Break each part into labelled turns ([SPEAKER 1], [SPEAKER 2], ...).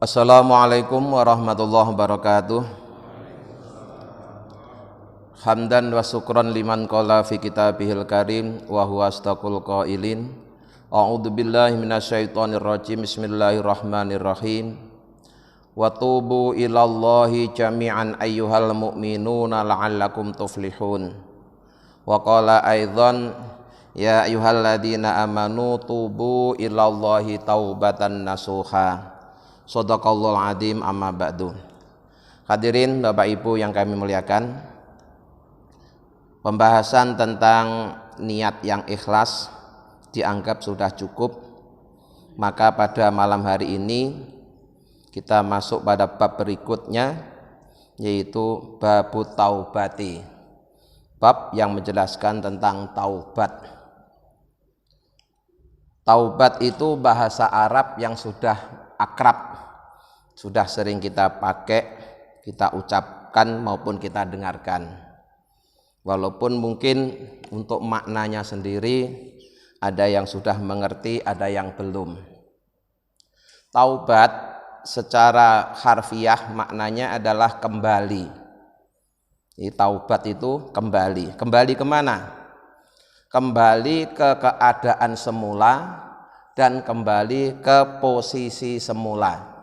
[SPEAKER 1] Assalamualaikum warahmatullahi wabarakatuh. Hamdan wa syukran liman qala fi kitabihil karim wa huwa astaqul qailin. A'udzu billahi minasyaitonir rajim. Bismillahirrahmanirrahim. Wa tubu ilallahi jami'an ayyuhal mu'minuna la'allakum tuflihun. Wa qala aidzan ya ayyuhalladzina amanu tubu ilallahi taubatan nasuha. Shadaqallahul adzim, amma ba'du. Hadirin Bapak Ibu yang kami muliakan, pembahasan tentang niat yang ikhlas dianggap sudah cukup. Maka pada malam hari ini kita masuk pada bab berikutnya, yaitu babut taubati, bab yang menjelaskan tentang taubat. Taubat itu bahasa Arab yang sudah akrab, sudah sering kita pakai, kita ucapkan maupun kita dengarkan. Walaupun mungkin untuk maknanya sendiri ada yang sudah mengerti, ada yang belum. Taubat secara harfiah maknanya adalah kembali. Jadi, taubat itu kembali. Kembali kemana? Kembali ke keadaan semula dan kembali ke posisi semula.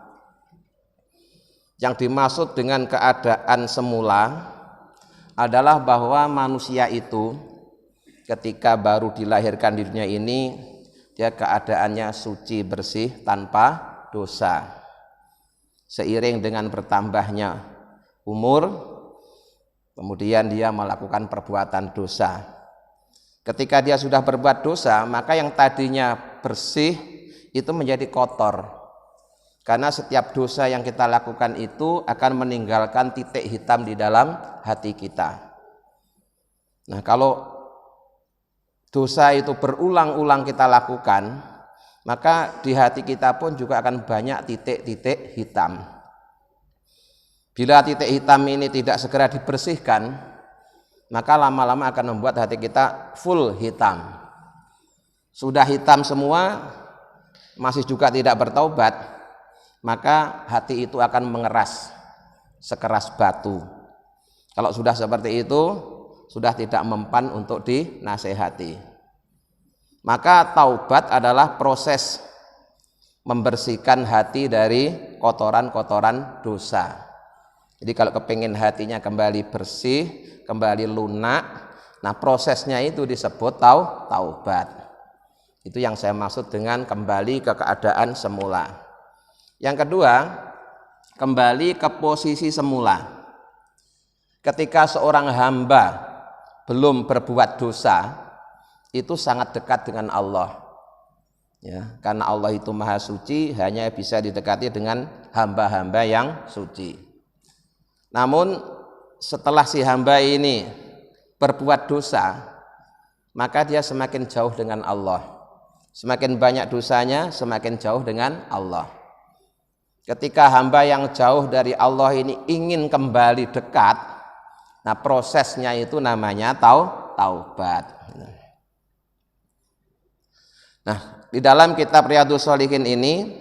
[SPEAKER 1] Yang dimaksud dengan keadaan semula adalah bahwa manusia itu ketika baru dilahirkan di dunia ini, dia keadaannya suci, bersih, tanpa dosa. Seiring dengan bertambahnya umur, kemudian dia melakukan perbuatan dosa. Ketika dia sudah berbuat dosa, maka yang tadinya bersih itu menjadi kotor. Karena setiap dosa yang kita lakukan itu akan meninggalkan titik hitam di dalam hati kita. Nah, kalau dosa itu berulang-ulang kita lakukan, maka di hati kita pun juga akan banyak titik-titik hitam. Bila titik hitam ini tidak segera dibersihkan, maka lama-lama akan membuat hati kita full hitam. Sudah hitam semua, masih juga tidak bertaubat, maka hati itu akan mengeras sekeras batu. Kalau sudah seperti itu, sudah tidak mempan untuk dinasehati. Maka taubat adalah proses membersihkan hati dari kotoran-kotoran dosa. Jadi kalau kepingin hatinya kembali bersih, kembali lunak, nah prosesnya itu disebut taubat. Itu yang saya maksud dengan kembali ke keadaan semula. Yang kedua, kembali ke posisi semula. Ketika seorang hamba belum berbuat dosa, itu sangat dekat dengan Allah. Ya, karena Allah itu maha suci, hanya bisa didekati dengan hamba-hamba yang suci. Namun setelah si hamba ini berbuat dosa, maka dia semakin jauh dengan Allah. Semakin banyak dosanya, semakin jauh dengan Allah. Ketika hamba yang jauh dari Allah ini ingin kembali dekat, nah prosesnya itu namanya taubat. Nah, di dalam kitab Riyadhus Shalihin ini,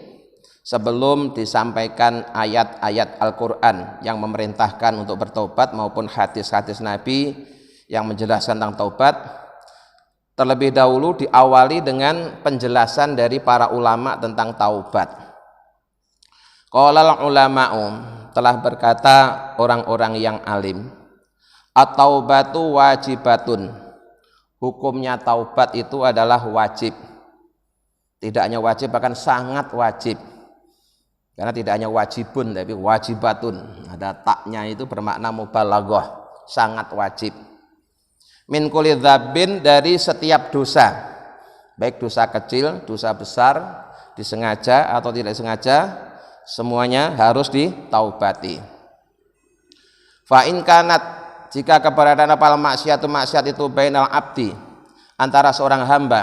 [SPEAKER 1] sebelum disampaikan ayat-ayat Al-Quran yang memerintahkan untuk bertobat maupun hadis-hadis Nabi yang menjelaskan tentang taubat, terlebih dahulu diawali dengan penjelasan dari para ulama tentang taubat. Qalal ulama'u, telah berkata orang-orang yang alim, at-taubatu wajibatun, hukumnya taubat itu adalah wajib. Tidak hanya wajib, bahkan sangat wajib. Karena tidak hanya wajibun, tapi wajibatun. Ada taknya itu bermakna mubalaghah, sangat wajib. Min kulli dzambin, dari setiap dosa, baik dosa kecil, dosa besar, disengaja atau tidak sengaja, semuanya harus ditaubati. Fa in kanat, jika keberadaan apal maksiat itu bainal abdi, antara seorang hamba,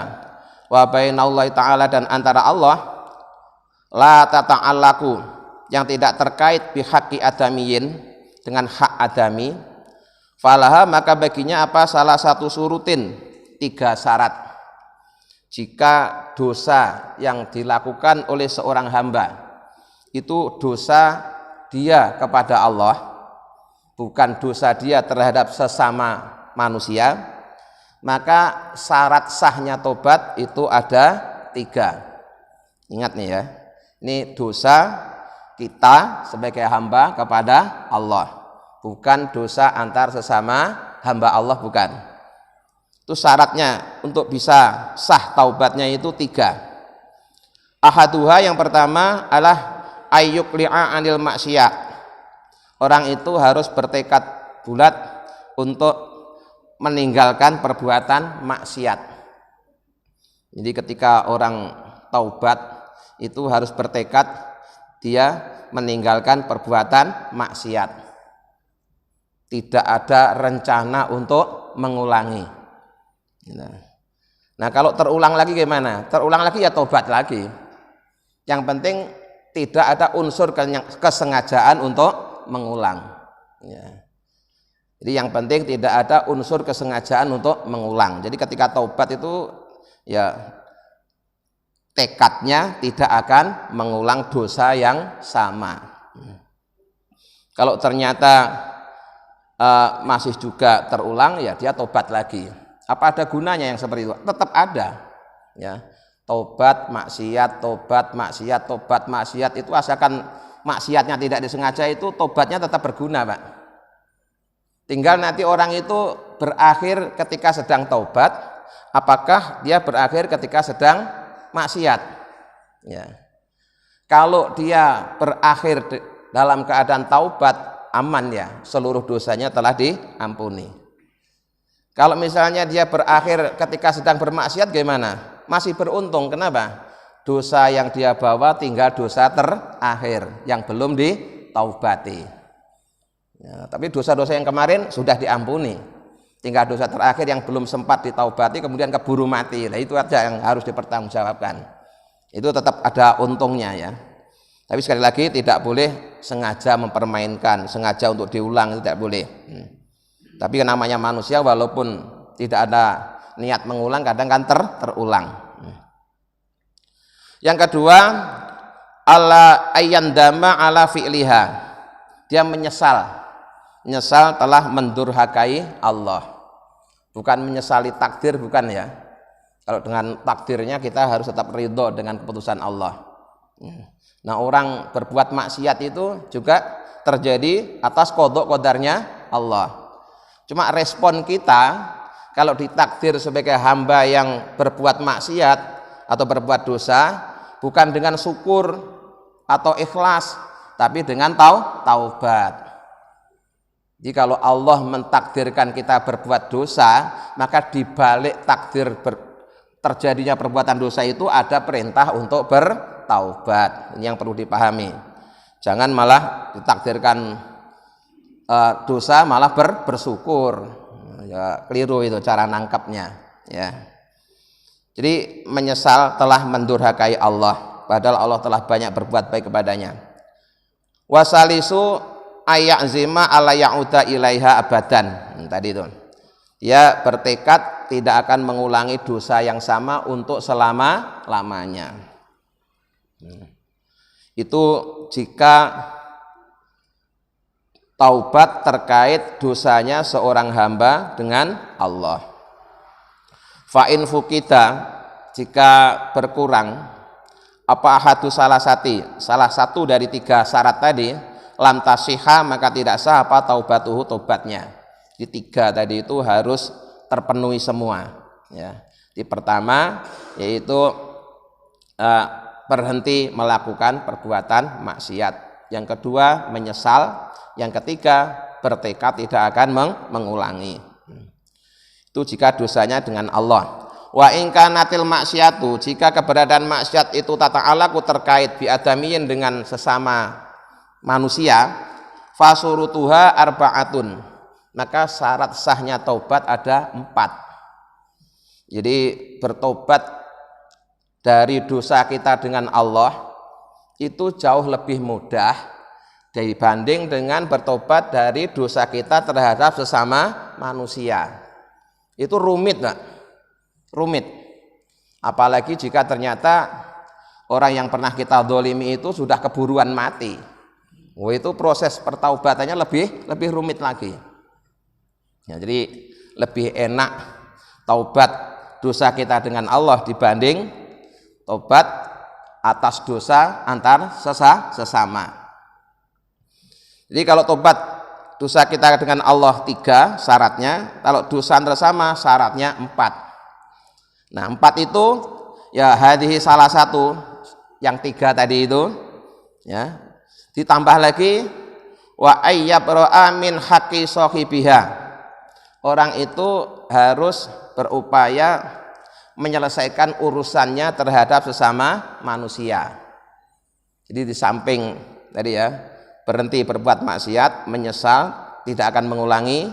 [SPEAKER 1] wa bainallahi ta'ala, dan antara Allah, la tata'allaku, yang tidak terkait bihaqqi adamiyin, dengan hak adami, falaha, maka baginya apa? Salah satu surutin, 3 syarat. Jika dosa yang dilakukan oleh seorang hamba itu dosa dia kepada Allah, bukan dosa dia terhadap sesama manusia, maka syarat sahnya tobat itu ada 3. Ingat nih ya, ini dosa kita sebagai hamba kepada Allah, bukan dosa antar sesama hamba Allah, bukan. Itu syaratnya untuk bisa sah taubatnya itu 3. Ahaduha, yang pertama adalah ayyukli'a anil maksiat. Orang itu harus bertekad bulat untuk meninggalkan perbuatan maksiat. Jadi ketika orang taubat itu harus bertekad dia meninggalkan perbuatan maksiat, tidak ada rencana untuk mengulangi. Nah kalau terulang lagi gimana? Terulang lagi ya tobat lagi. Yang penting tidak ada unsur kesengajaan untuk mengulang. Jadi yang penting tidak ada unsur kesengajaan untuk mengulang. Jadi ketika taubat itu ya tekadnya tidak akan mengulang dosa yang sama. Kalau ternyata masih juga terulang, ya dia tobat lagi. Apa ada gunanya yang seperti itu? Tetap ada. Ya, tobat maksiat, tobat maksiat, tobat maksiat, itu asalkan maksiatnya tidak disengaja, itu tobatnya tetap berguna, Pak. Tinggal nanti orang itu berakhir ketika sedang taubat, apakah dia berakhir ketika sedang maksiat. Ya. Kalau dia berakhir dalam keadaan taubat, aman ya, seluruh dosanya telah diampuni. Kalau misalnya dia berakhir ketika sedang bermaksiat, gimana? Masih beruntung. Kenapa? Dosa yang dia bawa tinggal dosa terakhir yang belum ditaubati. Ya, tapi dosa-dosa yang kemarin sudah diampuni, tinggal dosa terakhir yang belum sempat ditaubati kemudian keburu mati. Nah itu aja yang harus dipertanggungjawabkan. Itu tetap ada untungnya ya. Tapi sekali lagi tidak boleh sengaja mempermainkan, sengaja untuk diulang, itu tidak boleh. Tapi namanya manusia, walaupun tidak ada niat mengulang, kadang kan terulang. Yang kedua, ala ayyandama ala fi'liha. Dia menyesal telah mendurhakai Allah. Bukan menyesali takdir, bukan ya. Kalau dengan takdirnya kita harus tetap ridho dengan keputusan Allah. Nah orang berbuat maksiat itu juga terjadi atas qadha qadarnya Allah. Cuma respon kita kalau ditakdir sebagai hamba yang berbuat maksiat atau berbuat dosa, bukan dengan syukur atau ikhlas, tapi dengan taubat. Jadi kalau Allah mentakdirkan kita berbuat dosa, maka di balik takdir terjadinya perbuatan dosa itu ada perintah untuk bertaubat. Ini yang perlu dipahami. Jangan malah ditakdirkan dosa malah bersyukur. Ya, keliru itu cara nangkapnya ya. Jadi menyesal telah mendurhakai Allah, padahal Allah telah banyak berbuat baik kepadanya. Wasalisu ayazima ala ya'uda ilaiha abadan. Tadi itu dia bertekad tidak akan mengulangi dosa yang sama untuk selama-lamanya. Itu jika taubat terkait dosanya seorang hamba dengan Allah. Fa'in fukita, jika berkurang apa ahadu salah satu dari 3 syarat tadi, lam tasihha, maka tidak sah apa taubatuhu, tobatnya. Di 3 tadi itu harus terpenuhi semua ya. Di pertama yaitu berhenti melakukan perbuatan maksiat, yang kedua menyesal, yang ketiga bertekad tidak akan mengulangi. Itu jika dosanya dengan Allah. Wa in kanatil maksiatu, jika keberadaan maksiat itu tata'alaku terkait biadamiyin dengan sesama manusia, fasurutuha arba'atun, maka syarat sahnya taubat ada 4. Jadi bertobat dari dosa kita dengan Allah itu jauh lebih mudah dibanding dengan bertobat dari dosa kita terhadap sesama manusia. Itu rumit, Pak. Rumit. Apalagi jika ternyata orang yang pernah kita dzalimi itu sudah keburuan mati. Oh, itu proses pertaubatannya lebih rumit lagi. Ya, jadi lebih enak taubat dosa kita dengan Allah dibanding taubat atas dosa antar sesama. Jadi kalau taubat dosa kita dengan Allah 3 syaratnya, kalau dosa antar sesama syaratnya 4. Nah 4 itu ya hadhihi salah satu, yang 3 tadi itu ya, ditambah lagi wa ayyabra min haqqi sahibiha. Orang itu harus berupaya menyelesaikan urusannya terhadap sesama manusia. Jadi di samping tadi ya, berhenti berbuat maksiat, menyesal, tidak akan mengulangi,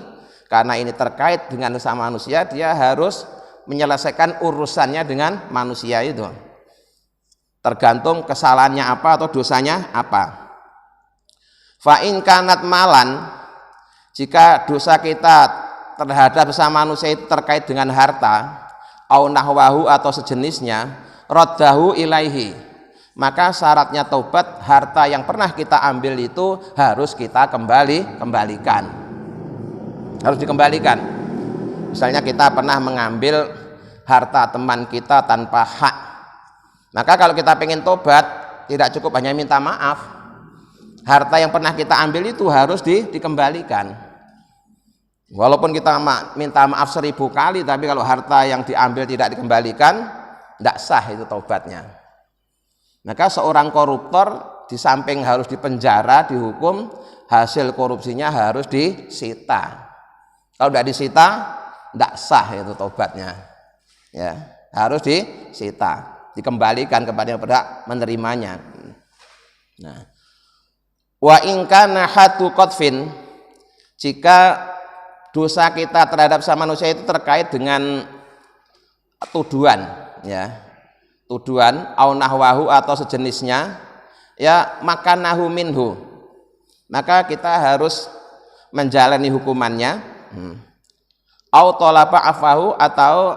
[SPEAKER 1] karena ini terkait dengan sesama manusia, dia harus menyelesaikan urusannya dengan manusia itu. Tergantung kesalahannya apa atau dosanya apa. Fa in kanat malan, jika dosa kita terhadap sesama manusia itu terkait dengan harta, au nahwahu atau sejenisnya, raddahu ilaihi, maka syaratnya taubat, harta yang pernah kita ambil itu harus kita kembalikan. Harus dikembalikan. Misalnya kita pernah mengambil harta teman kita tanpa hak, maka kalau kita pengen tobat, tidak cukup hanya minta maaf, harta yang pernah kita ambil itu harus dikembalikan. Walaupun kita minta maaf 1000 kali, tapi kalau harta yang diambil tidak dikembalikan, tidak sah itu taubatnya. Maka seorang koruptor di samping harus dipenjara, dihukum, hasil korupsinya harus disita. Kalau tidak disita, tidak sah itu taubatnya. Ya, harus disita, dikembalikan kepada yang berhak menerimanya. Nah, wa in kana hatu qadfin, jika dosa kita terhadap sama manusia itu terkait dengan tuduhan, ya, tuduhan au nahwahu atau sejenisnya, ya, maka nahu minhu, maka kita harus menjalani hukumannya, au talaba afahu atau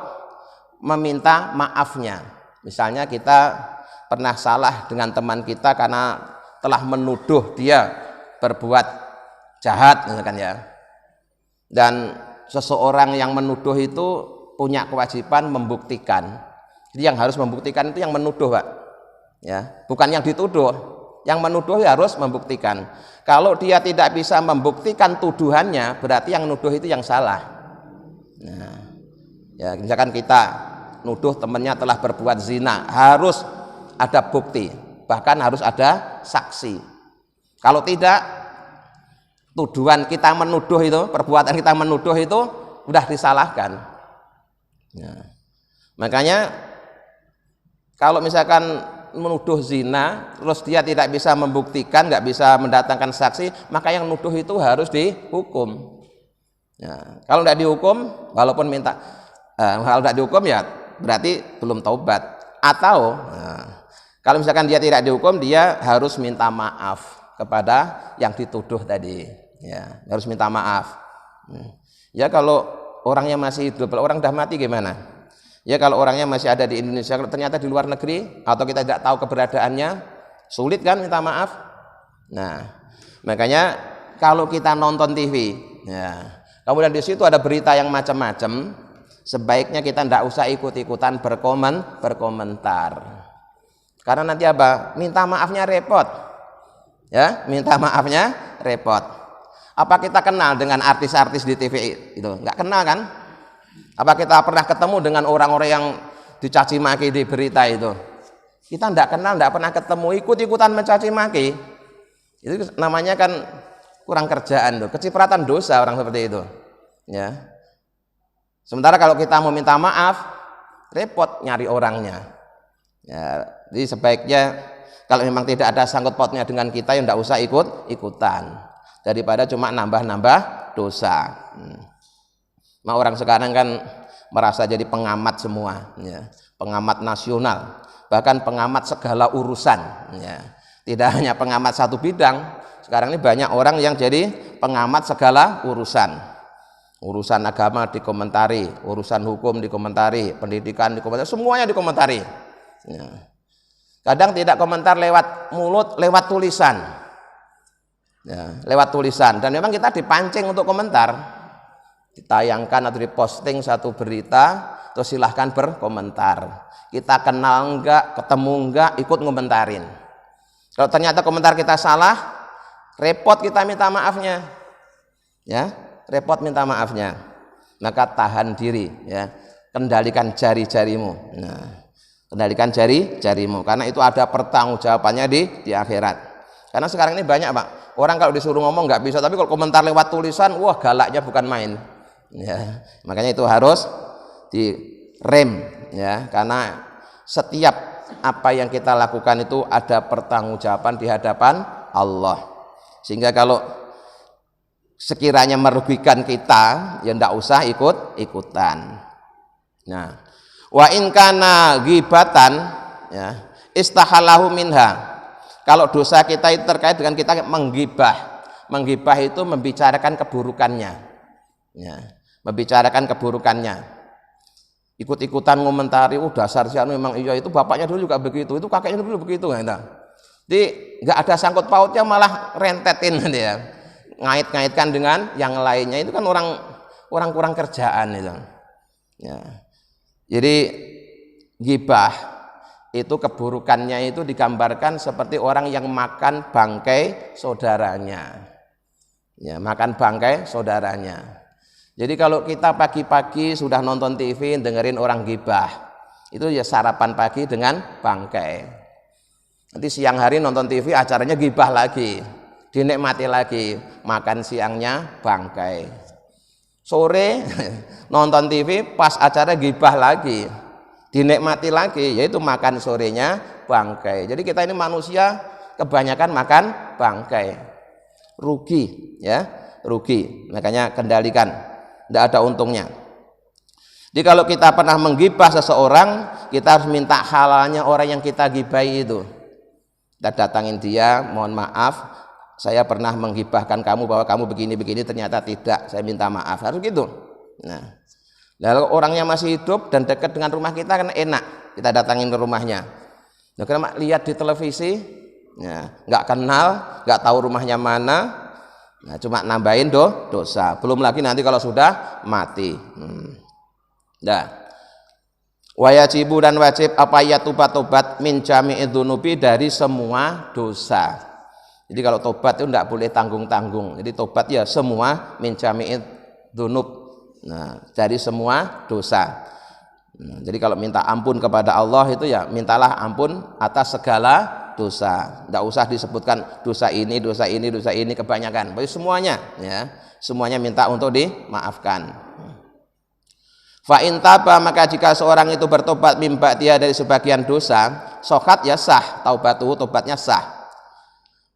[SPEAKER 1] meminta maafnya. Misalnya kita pernah salah dengan teman kita karena telah menuduh dia berbuat jahat, misalkan ya. Dan seseorang yang menuduh itu punya kewajiban membuktikan. Jadi yang harus membuktikan itu yang menuduh, Pak. Ya, bukan yang dituduh. Yang menuduh harus membuktikan. Kalau dia tidak bisa membuktikan tuduhannya, berarti yang menuduh itu yang salah. Nah, ya, misalkan kita nuduh temannya telah berbuat zina, harus ada bukti, bahkan harus ada saksi. Kalau tidak, tuduhan kita menuduh itu, perbuatan kita menuduh itu sudah disalahkan. Ya. Makanya kalau misalkan menuduh zina, terus dia tidak bisa membuktikan, nggak bisa mendatangkan saksi, maka yang menuduh itu harus dihukum. Ya. Kalau tidak dihukum, walaupun kalau tidak dihukum ya berarti belum taubat. Atau kalau misalkan dia tidak dihukum, dia harus minta maaf kepada yang dituduh tadi. Ya, harus minta maaf. Ya, kalau orangnya masih hidup, orang dah mati gimana? Ya, kalau orangnya masih ada di Indonesia, kalau ternyata di luar negeri atau kita tidak tahu keberadaannya, sulit kan minta maaf. Nah, makanya kalau kita nonton TV, ya, kemudian di situ ada berita yang macam-macam, sebaiknya kita tidak usah ikut-ikutan berkomentar. Karena nanti apa? Minta maafnya repot. Ya, minta maafnya repot. Apa kita kenal dengan artis-artis di TV itu? Enggak kenal kan? Apa kita pernah ketemu dengan orang-orang yang dicaci maki di berita itu? Kita enggak kenal, enggak pernah ketemu, ikut-ikutan mencaci maki. Itu namanya kan kurang kerjaan tuh, kecipratan dosa orang seperti itu. Ya. Sementara kalau kita mau minta maaf, repot nyari orangnya. Ya, jadi sebaiknya kalau memang tidak ada sangkut pautnya dengan kita, ya enggak usah ikut-ikutan. Daripada cuma nambah-nambah dosa. Nah, orang sekarang kan merasa jadi pengamat semua, ya. Pengamat nasional, bahkan pengamat segala urusan, ya. Tidak hanya pengamat satu bidang. Sekarang ini banyak orang yang jadi pengamat segala urusan. Urusan agama dikomentari, urusan hukum dikomentari, pendidikan dikomentari, semuanya dikomentari. Ya. Kadang tidak komentar lewat mulut, lewat tulisan. Ya, lewat tulisan. Dan memang kita dipancing untuk komentar. Ditayangkan atau diposting satu berita, terus silahkan berkomentar. Kita kenal enggak, ketemu enggak, ikut ngomentarin. Kalau ternyata komentar kita salah, repot kita minta maafnya. Ya, repot minta maafnya. Maka tahan diri, ya. Kendalikan jari-jarimu. Nah, kendalikan jari-jarimu karena itu ada pertanggungjawabannya di akhirat. Karena sekarang ini banyak, Pak. Orang kalau disuruh ngomong nggak bisa, tapi kalau komentar lewat tulisan, wah galaknya bukan main. Ya, makanya itu harus direm, ya, karena setiap apa yang kita lakukan itu ada pertanggungjawaban di hadapan Allah. Sehingga kalau sekiranya merugikan kita, ya ndak usah ikut-ikutan. Nah, wa in kana ghibatan, ya, istahalahu minha. Kalau dosa kita itu terkait dengan kita menggibah. Menggibah itu membicarakan keburukannya. Ya, membicarakan keburukannya. Ikut-ikutan ngomentari, dasar sih memang iya itu bapaknya dulu juga begitu, itu kakeknya dulu begitu, Jadi nggak ada sangkut pautnya malah rentetin dia. Ngait-ngaitkan dengan yang lainnya, itu kan orang kurang kerjaan itu. Ya. Jadi ghibah itu keburukannya itu digambarkan seperti orang yang makan bangkai saudaranya. Ya, makan bangkai saudaranya. Jadi kalau kita pagi-pagi sudah nonton TV dengerin orang ghibah, itu ya sarapan pagi dengan bangkai. Nanti siang hari nonton TV acaranya ghibah lagi, dinikmati lagi, makan siangnya bangkai. Sore nonton TV pas acara ghibah lagi, dinikmati lagi, yaitu makan sorenya bangkai. Jadi kita ini manusia kebanyakan makan bangkai, rugi, ya, rugi. Makanya kendalikan, tidak ada untungnya. Jadi kalau kita pernah menggibah seseorang, kita harus minta halalnya orang yang kita gibahi itu. Kita datangin dia, mohon maaf, saya pernah menggibahkan kamu bahwa kamu begini-begini, ternyata tidak, saya minta maaf, harus gitu. Nah, lalu orangnya masih hidup dan dekat dengan rumah kita kan enak, kita datangin ke rumahnya. Nah, karena lihat di televisi, ya, nggak kenal, nggak tahu rumahnya mana, nah, cuma nambahin dosa. Belum lagi nanti kalau sudah mati. Nah, wajibu dan wajib apa ya tobat min jami'id dzunubi, dari semua dosa. Jadi kalau tobat itu tidak boleh tanggung-tanggung. Jadi tobat ya semua min jami'id dzunub. Nah, dari semua dosa. Nah, jadi kalau minta ampun kepada Allah itu ya mintalah ampun atas segala dosa. Tidak usah disebutkan dosa ini, dosa ini, dosa ini kebanyakan. Tapi semuanya, ya, semuanya minta untuk dimaafkan. Fa in taba, maka jika seorang itu bertobat mimba dia dari sebagian dosa, sokat ya sah, taubatuhu, tobatnya sah.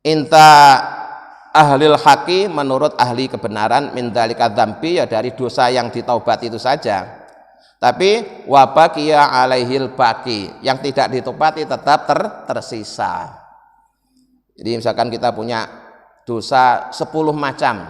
[SPEAKER 1] Inta ahlil haqi, menurut ahli kebenaran, min dzalika dzambi, ya dari dosa yang ditaubati itu saja. Tapi wabaqiya alaihil baqi, yang tidak ditaubati tetap tersisa. Jadi misalkan kita punya dosa 10 macam,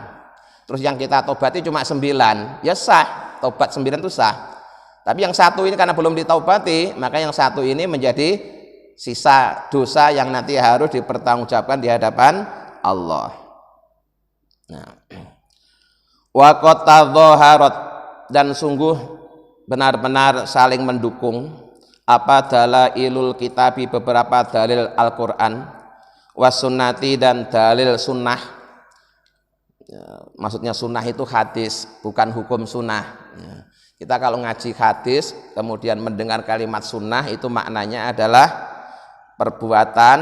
[SPEAKER 1] terus yang kita taubati cuma 9, ya sah, taubat 9 itu sah. Tapi yang satu ini karena belum ditaubati, maka yang satu ini menjadi sisa dosa yang nanti harus dipertanggungjawabkan di hadapan Allah. Nah, wa qad tadhaharat, dan sungguh benar-benar saling mendukung apa dalailul kitabi, beberapa dalil Al-Qur'an, was sunnati, dan dalil sunnah. Ya, maksudnya sunnah itu hadis, bukan hukum sunnah. Ya, kita kalau ngaji hadis kemudian mendengar kalimat sunnah, itu maknanya adalah perbuatan,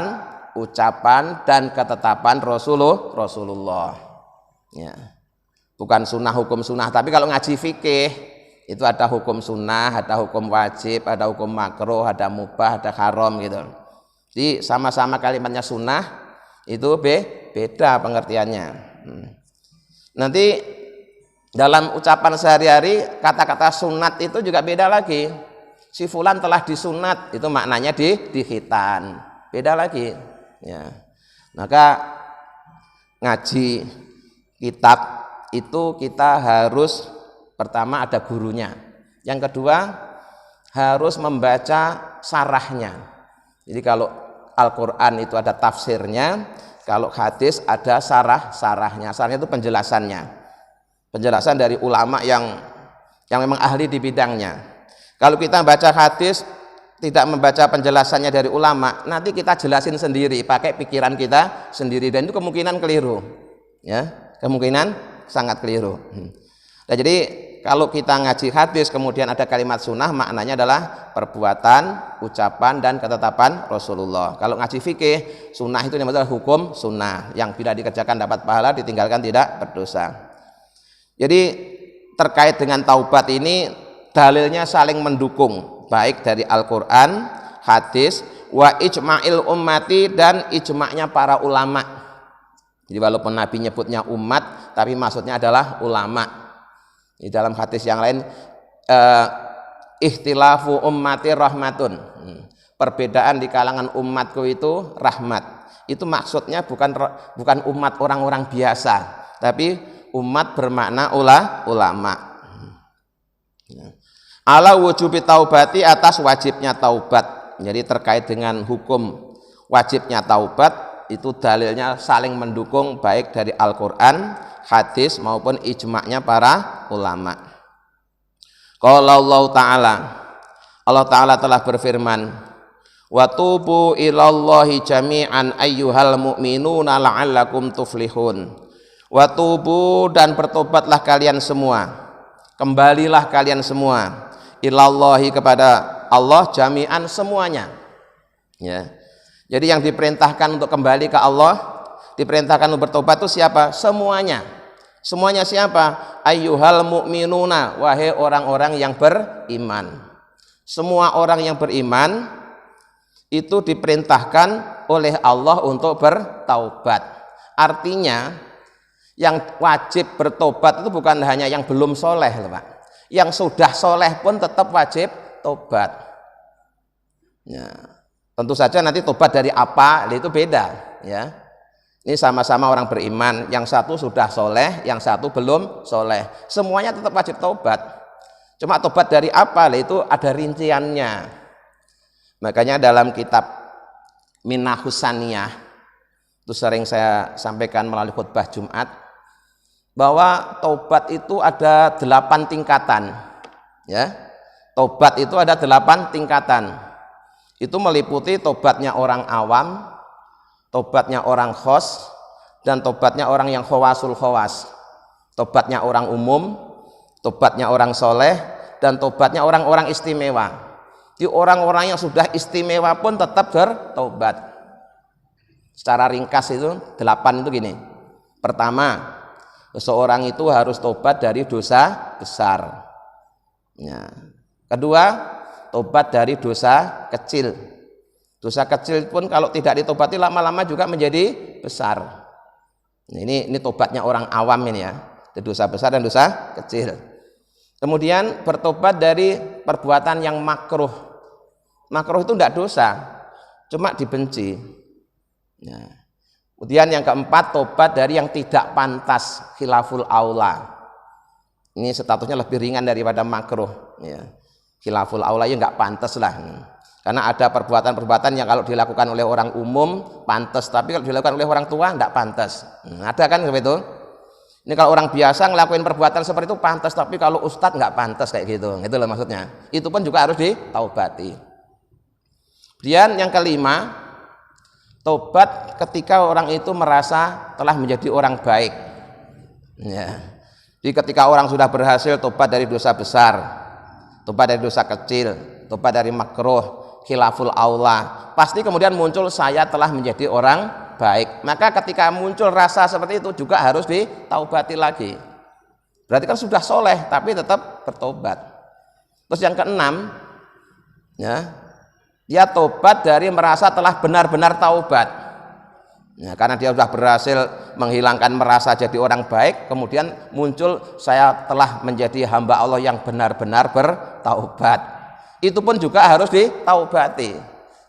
[SPEAKER 1] ucapan, dan ketetapan Rasulullah. Ya. Bukan sunnah hukum sunnah. Tapi kalau ngaji fikih itu ada hukum sunnah, ada hukum wajib, ada hukum makruh, ada mubah, ada haram gitu. Jadi sama-sama kalimatnya sunnah, itu beda pengertiannya. Nanti dalam ucapan sehari-hari kata-kata sunat itu juga beda lagi. Si fulan telah disunat, itu maknanya di khitan, beda lagi, ya. Maka ngaji kitab itu kita harus pertama ada gurunya, yang kedua harus membaca sarahnya. Jadi kalau Al-Quran itu ada tafsirnya, kalau hadis ada sarahnya. Sarahnya itu penjelasannya, penjelasan dari ulama yang memang ahli di bidangnya. Kalau kita baca hadis tidak membaca penjelasannya dari ulama, nanti kita jelasin sendiri pakai pikiran kita sendiri, dan itu kemungkinan keliru, ya, kemungkinan sangat keliru. Nah, jadi kalau kita ngaji hadis kemudian ada kalimat sunnah, maknanya adalah perbuatan, ucapan, dan ketetapan Rasulullah. Kalau ngaji fikih, sunnah itu adalah hukum sunnah yang bila dikerjakan dapat pahala, ditinggalkan tidak berdosa. Jadi terkait dengan taubat ini dalilnya saling mendukung, baik dari Al-Quran, hadis, wa ijma'il ummati, dan ijma'nya para ulama. Jadi walaupun Nabi nyebutnya umat, tapi maksudnya adalah ulama. Di dalam hadis yang lain, ikhtilafu ummati rahmatun, perbedaan di kalangan umatku itu rahmat. Itu maksudnya bukan umat orang-orang biasa, tapi umat bermakna ulama. Ala wujubi taubati, atas wajibnya taubat. Jadi terkait dengan hukum wajibnya taubat itu dalilnya saling mendukung, baik dari Al-Quran, hadis, maupun ijma'nya para ulama. Qala Allah Ta'ala, Allah Ta'ala telah berfirman, wa tubu ilallahi jami'an ayyuhal mu'minuna la'allakum tuflihun. Wa tubu, dan bertobatlah kalian semua, kembalilah kalian semua, ilallahi, kepada Allah, jami'an, semuanya, ya. Jadi yang diperintahkan untuk kembali ke Allah, diperintahkan untuk bertobat itu siapa? Semuanya. Semuanya siapa? Ayyuhal mu'minuna, wahai orang-orang yang beriman. Semua orang yang beriman itu diperintahkan oleh Allah untuk bertaubat. Artinya yang wajib bertobat itu bukan hanya yang belum soleh, Pak. Yang sudah soleh pun tetap wajib tobat, ya. Tentu saja nanti tobat dari apa, itu beda, ya. Ini sama-sama orang beriman, yang satu sudah soleh, yang satu belum soleh, semuanya tetap wajib tobat. Cuma tobat dari apa, itu ada rinciannya. Makanya dalam kitab Minahus Saniyah itu sering saya sampaikan melalui khutbah Jumat, bahwa tobat itu ada 8 tingkatan, ya. Tobat itu ada 8 tingkatan. Itu meliputi tobatnya orang awam, tobatnya orang khos, dan tobatnya orang yang khawasul khawas. Tobatnya orang umum, tobatnya orang soleh, dan tobatnya orang-orang istimewa. Di orang-orang yang sudah istimewa pun tetap bertobat. Secara ringkas itu 8 itu gini. Pertama, seseorang itu harus tobat dari dosa besar, ya. Kedua, tobat dari dosa kecil. Dosa kecil pun kalau tidak ditobati lama-lama juga menjadi besar. Ini tobatnya orang awam ini, ya. Dosa besar dan dosa kecil. Kemudian bertobat dari perbuatan yang makruh. Makruh itu tidak dosa, cuma dibenci, ya. Kemudian yang keempat, tobat dari yang tidak pantas, khilaful aula. Ini statusnya lebih ringan daripada makruh, ya. Khilaful aula ya nggak pantas lah, karena ada perbuatan-perbuatan yang kalau dilakukan oleh orang umum pantas, tapi kalau dilakukan oleh orang tua nggak pantas. Ada kan seperti itu. Ini kalau orang biasa ngelakuin perbuatan seperti itu pantas, tapi kalau ustadz nggak pantas kayak gitu, itu loh maksudnya. Itu pun juga harus ditaubati. Kemudian yang kelima, tobat ketika orang itu merasa telah menjadi orang baik, ya. Jadi ketika orang sudah berhasil tobat dari dosa besar, tobat dari dosa kecil, tobat dari makruh, khilaful aula, pasti kemudian muncul saya telah menjadi orang baik. Maka ketika muncul rasa seperti itu juga harus ditaubati lagi. Berarti kan sudah soleh tapi tetap bertobat. Terus yang keenam, ya, dia tobat dari merasa telah benar-benar taubat, ya, karena dia sudah berhasil menghilangkan merasa jadi orang baik, kemudian muncul saya telah menjadi hamba Allah yang benar-benar bertaubat. Itu pun juga harus ditaubati.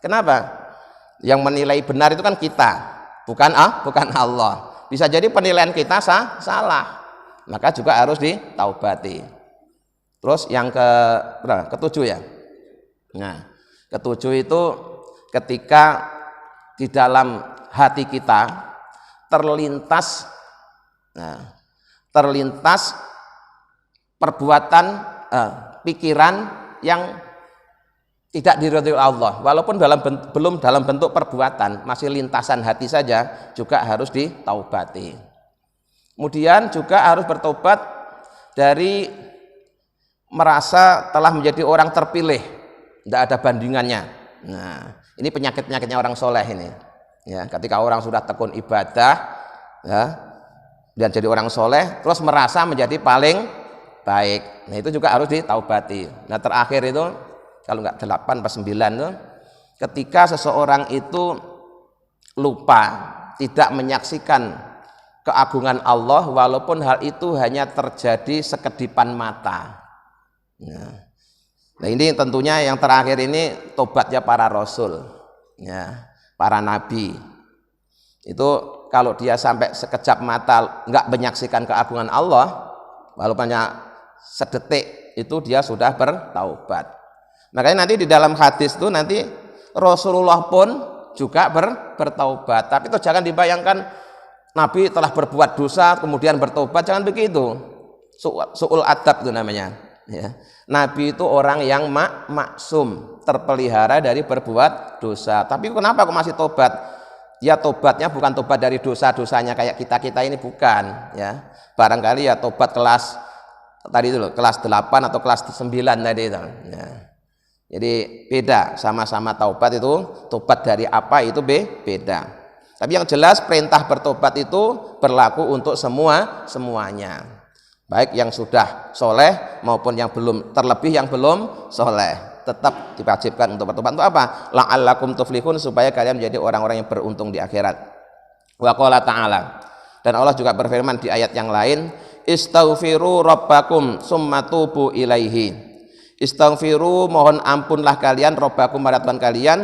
[SPEAKER 1] Kenapa? Yang menilai benar itu kan kita, bukan Allah. Bisa jadi penilaian kita salah, maka juga harus ditaubati. Terus yang ketujuh, ya. Nah, ketujuh itu ketika di dalam hati kita terlintas perbuatan pikiran yang tidak diridhoi Allah, walaupun belum dalam bentuk perbuatan, masih lintasan hati saja, juga harus ditaubati. Kemudian juga harus bertobat dari merasa telah menjadi orang terpilih, tidak ada bandingannya. Nah, ini penyakit-penyakitnya orang soleh ini. Ya, ketika orang sudah tekun ibadah, ya, dan jadi orang soleh, terus merasa menjadi paling baik. Nah, itu juga harus ditaubati. Nah, terakhir itu, kalau nggak 8 pas 9 tuh, ketika seseorang itu lupa, tidak menyaksikan keagungan Allah, walaupun hal itu hanya terjadi sekedipan mata. Nah, ini tentunya yang terakhir ini tobatnya para rasul, ya, para nabi. Itu kalau dia sampai sekejap mata nggak menyaksikan keagungan Allah, walaupun hanya sedetik, itu dia sudah bertaubat. Makanya nanti di dalam hadis itu nanti Rasulullah pun juga bertaubat. Tapi itu jangan dibayangkan Nabi telah berbuat dosa kemudian bertobat, jangan begitu. Su'ul adab itu namanya. Ya. Nabi itu orang yang maksum, terpelihara dari berbuat dosa. Tapi kenapa kok masih tobat? Ya tobatnya bukan tobat dari dosa-dosanya kayak kita ini, bukan. Ya. Barangkali ya tobat kelas tadi itu loh, kelas 8 atau kelas 9 tadi itu. Ya. Jadi beda, sama-sama taubat itu, tobat dari apa itu beda. Tapi yang jelas perintah bertobat itu berlaku untuk semuanya. Baik yang sudah soleh maupun yang belum, terlebih yang belum soleh, tetap diwajibkan untuk bertobat. Untuk apa? La'allakum tuflihun, supaya kalian menjadi orang-orang yang beruntung di akhirat. Wa qala ta'ala, dan Allah juga berfirman di ayat yang lain, istaghfiru rabbakum summa tubu ilaihi. Istaghfiru, mohon ampunlah kalian, rabbakum, pada Tuhan kalian,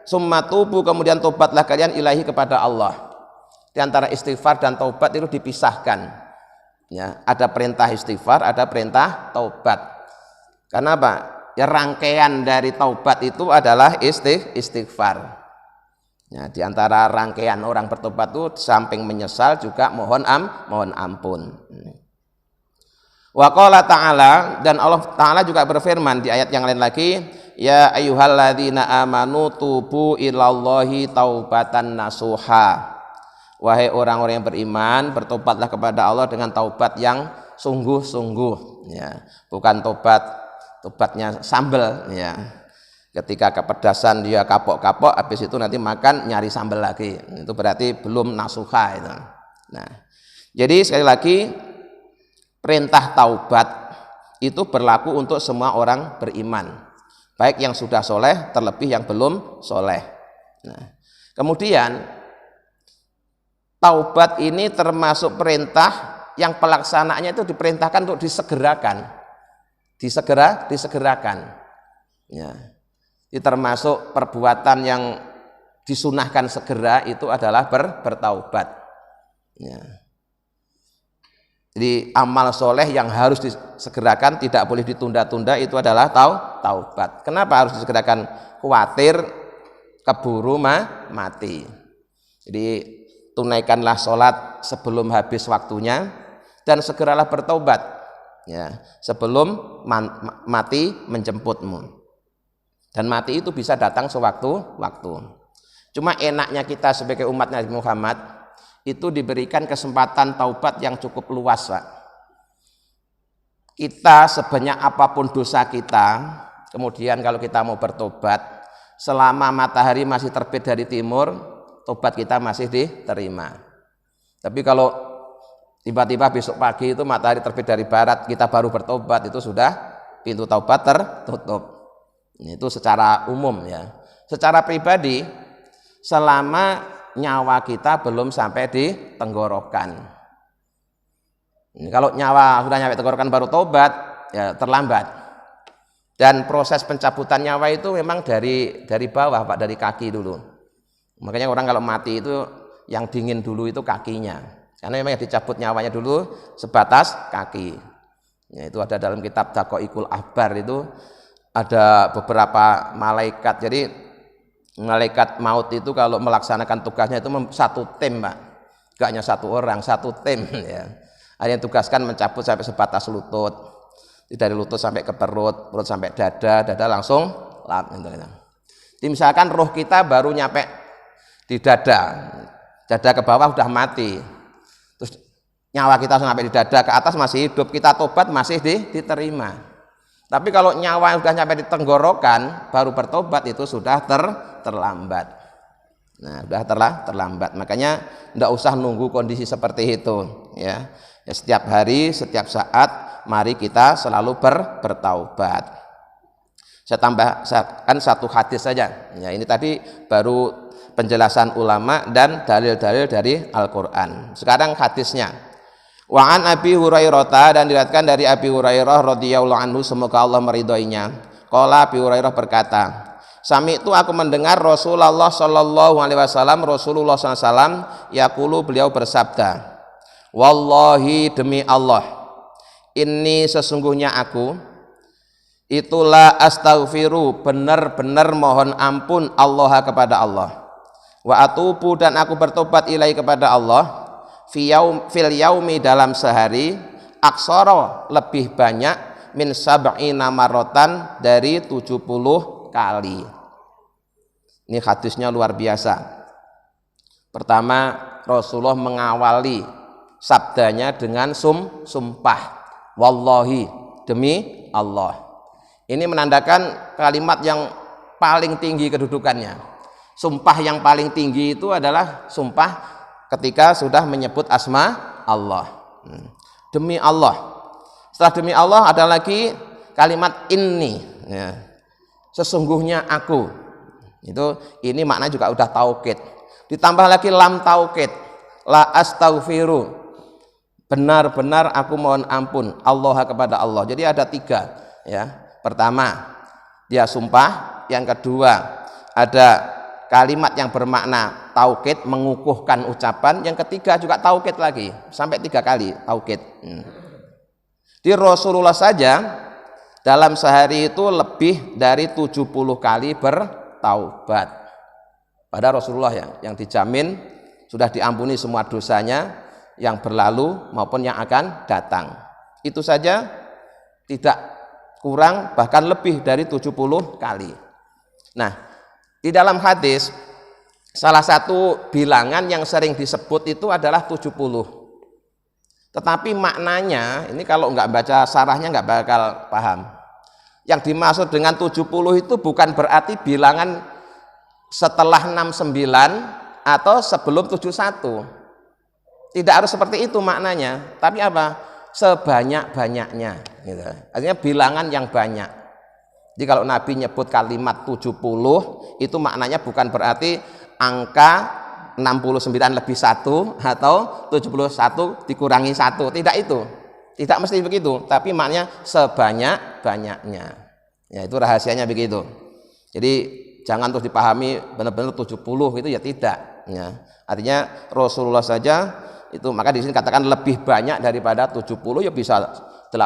[SPEAKER 1] summa tubu, kemudian tobatlah kalian, ilaihi, kepada Allah. Di antara istighfar dan taubat itu dipisahkan. Ya, ada perintah istighfar, ada perintah taubat. Karena apa? Ya, rangkaian dari taubat itu adalah istighfar. Ya, di antara rangkaian orang bertobat itu samping menyesal juga mohon ampun. Wa qala ta'ala, dan Allah Ta'ala juga berfirman di ayat yang lain lagi, ya ayyuhalladzina amanu tubu ilallahi taubatan nasuha. Wahai orang-orang yang beriman, bertobatlah kepada Allah dengan taubat yang sungguh-sungguh, ya. Bukan tobatnya sambel, ya. Ketika kepedasan dia kapok-kapok, habis itu nanti makan nyari sambel lagi. Itu berarti belum nasuha itu. Nah, jadi sekali lagi perintah taubat itu berlaku untuk semua orang beriman, baik yang sudah soleh, terlebih yang belum soleh. Nah, kemudian taubat ini termasuk perintah yang pelaksanaannya itu diperintahkan untuk disegerakan. Ya. Ini termasuk perbuatan yang disunahkan segera itu adalah bertaubat. Ya. Jadi amal soleh yang harus disegerakan, tidak boleh ditunda-tunda, itu adalah taubat. Kenapa harus disegerakan? Khawatir keburu mati. Jadi tunaikanlah sholat sebelum habis waktunya dan segeralah bertobat, ya, sebelum mati menjemputmu. Dan mati itu bisa datang sewaktu-waktu. Cuma enaknya kita sebagai umat Nabi Muhammad itu diberikan kesempatan taubat yang cukup luas, Pak. Kita sebanyak apapun dosa kita, kemudian kalau kita mau bertobat, selama matahari masih terbit dari timur, tobat kita masih diterima. Tapi kalau tiba-tiba besok pagi itu matahari terbit dari barat, kita baru bertobat, itu sudah pintu taubat tertutup. Itu secara umum, ya. Secara pribadi, selama nyawa kita belum sampai di tenggorokan. Kalau nyawa sudah nyampe tenggorokan baru tobat, ya terlambat. Dan proses pencabutan nyawa itu memang dari bawah, Pak, dari kaki dulu. Makanya orang kalau mati itu yang dingin dulu itu kakinya, karena memang yang dicabut nyawanya dulu sebatas kaki. Ya, itu ada dalam kitab Daqaiqul Ahbar, itu ada beberapa malaikat. Jadi Malaikat maut itu kalau melaksanakan tugasnya itu satu tim, Pak. Gak hanya satu orang, satu tim ya. Ada yang tugaskan mencabut sampai sebatas lutut. Dari lutut sampai ke perut, perut sampai dada, dada langsung lap gitu. Jadi misalkan roh kita baru nyampe di dada ke bawah udah mati. Terus nyawa kita sampai di dada, ke atas masih hidup, kita tobat masih diterima. Tapi kalau nyawa sudah nyampe di tenggorokan baru bertobat itu sudah terlambat. Nah, sudah terlambat. Makanya tidak usah nunggu kondisi seperti itu ya. Setiap hari, setiap saat mari kita selalu bertaubat. Saya tambahkan satu hadis saja. Ya, ini tadi baru penjelasan ulama dan dalil-dalil dari Al-Qur'an. Sekarang hadisnya. Wa an Abi Hurairah, dan diriwayatkan dari Abi Hurairah radhiyallahu anhu, semoga Allah meridhoinya. Qala Abi Hurairah berkata, Sami itu aku mendengar Rasulullah sallallahu alaihi wasallam, Rasulullah sallallahu alaihi wasallam yaqulu, beliau bersabda, wallahi demi Allah, ini sesungguhnya aku itulah astaghfiru, benar-benar mohon ampun Allah kepada Allah, wa atubu, dan aku bertobat ilahi kepada Allah, fil yaumi, dalam sehari, aksara, lebih banyak, min sab'ina marrotan, dari 70 kali. Ini hadisnya luar biasa. Pertama, Rasulullah mengawali sabdanya dengan sumpah, wallahi, demi Allah. Ini menandakan kalimat yang paling tinggi kedudukannya. Sumpah yang paling tinggi itu adalah sumpah ketika sudah menyebut asma Allah. Demi Allah. Setelah demi Allah ada lagi kalimat inni, ya. Sesungguhnya aku. Ini makna juga udah taukid. Ditambah lagi lam taukid, la astaghfiru, benar-benar aku mohon ampun Allah kepada Allah. Jadi ada 3 ya. Pertama dia sumpah, yang kedua ada kalimat yang bermakna taukid, mengukuhkan ucapan, yang ketiga juga taukid lagi, sampai 3 kali taukid. Di Rasulullah saja dalam sehari itu lebih dari 70 kali bertaubat. Pada Rasulullah yang dijamin sudah diampuni semua dosanya yang berlalu maupun yang akan datang. Itu saja tidak kurang, bahkan lebih dari 70 kali. Nah, di dalam hadis salah satu bilangan yang sering disebut itu adalah 70. Tetapi maknanya, ini kalau nggak baca sarahnya nggak bakal paham. Yang dimaksud dengan 70 itu bukan berarti bilangan setelah 69 atau sebelum 71. Tidak harus seperti itu maknanya, tapi apa? Sebanyak-banyaknya gitu. Artinya bilangan yang banyak. Jadi kalau Nabi nyebut kalimat 70 itu maknanya bukan berarti angka 69 lebih 1 atau 71 dikurangi 1. Tidak itu. Tidak mesti begitu, tapi maknanya sebanyak-banyaknya. Ya, itu rahasianya begitu. Jadi jangan terus dipahami benar-benar 70 itu ya tidak. Ya. Artinya Rasulullah saja itu, maka di sini katakan lebih banyak daripada 70, ya bisa 80,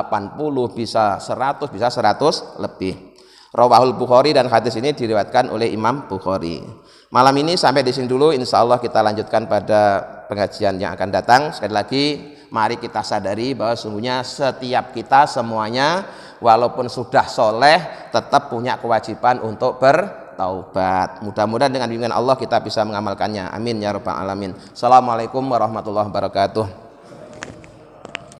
[SPEAKER 1] bisa 100, bisa 100 lebih. Rawahul Bukhari, dan hadis ini diriwayatkan oleh Imam Bukhari. Malam ini sampai di sini dulu, insya Allah kita lanjutkan pada pengajian yang akan datang. Sekali lagi mari kita sadari bahwa sungguhnya setiap kita semuanya walaupun sudah soleh tetap punya kewajiban untuk bertaubat. Mudah-mudahan dengan bimbingan Allah kita bisa mengamalkannya. Amin ya rabbal alamin. Assalamualaikum warahmatullahi wabarakatuh.